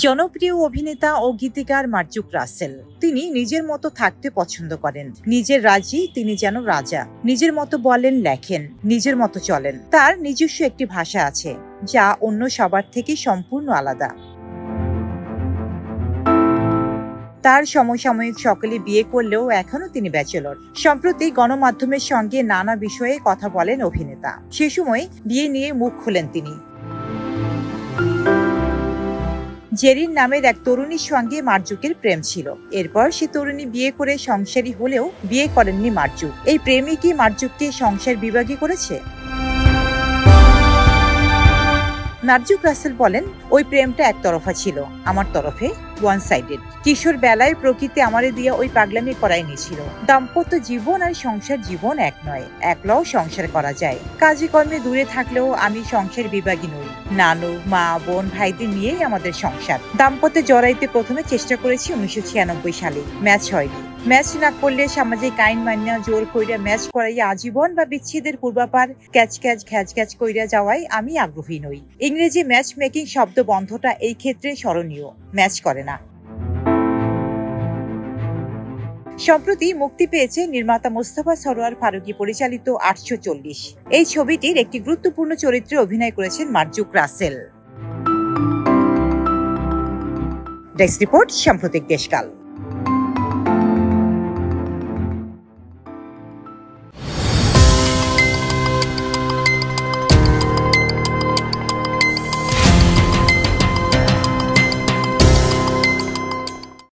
জনপ্রিয় অভিনেতা ও গীতিকার মার্জুক রাসেল। তিনি নিজের মতো থাকতে পছন্দ করেন। নিজের রাজ্যে তিনি যেন রাজা। নিজের মতো বলেন, লেখেন, নিজের মতো চলেন। তার নিজস্ব একটি ভাষা আছে যা অন্য সবার থেকে সম্পূর্ণ আলাদা। তার সমসাময়িক সকলে বিয়ে করলেও এখনো তিনি ব্যাচেলর। সম্প্রতি গণমাধ্যমের সঙ্গে নানা বিষয়ে কথা বলেন অভিনেতা। সে সময় বিয়ে নিয়ে মুখ খুলেন তিনি। জেরিন নামের এক তরুণীর সঙ্গে মার্জুকের প্রেম ছিল। এরপর সে তরুণী বিয়ে করে সংসারী হলেও বিয়ে করেননি মার্জুক। এই প্রেমই কি মার্জুককে সংসার বিভাগী করেছে? মার্জুক রাসেল বলেন, ওই প্রেমটা একতরফা ছিল, আমার তরফে ওয়ান সাইডেড। কিশোর বেলায় প্রকৃতি আমারে দিয়া ওই পাগলামি করাই নিয়েছিল। দাম্পত্য জীবন আর সংসার জীবন এক নয়, একলাও সংসার করা যায়। কাজে কর্মে দূরে থাকলেও আমি সংসার বিভাগী নই। নানু, মা, বোন, ভাইদের নিয়েই আমাদের সংসার। দাম্পত্যে জড়াইতে প্রথমে চেষ্টা করেছি 1996 সালে। ম্যাচ হয়নি। ম্যাচ না করলে সামাজিক আইন মান্য জোর কইরা ম্যাচ করাইয়া আজীবন বা বিচ্ছেদের পূর্বাপার ক্যাচ ঘ্যাচ কইরা যাওয়ায় আমি আগ্রহী নই। ইংরেজি ম্যাচ মেকিং শব্দ বন্ধটা এই ক্ষেত্রে স্মরণীয়। ম্যাচ করে না। সম্প্রতি মুক্তি পেয়েছে নির্মাতা মোস্তফা সরোয়ার ফারুকী পরিচালিত 840। এই ছবিটির একটি গুরুত্বপূর্ণ চরিত্রে অভিনয় করেছেন মার্জুক রাসেল। ডেস্ক রিপোর্ট, সাম্প্রতিক দেশকাল।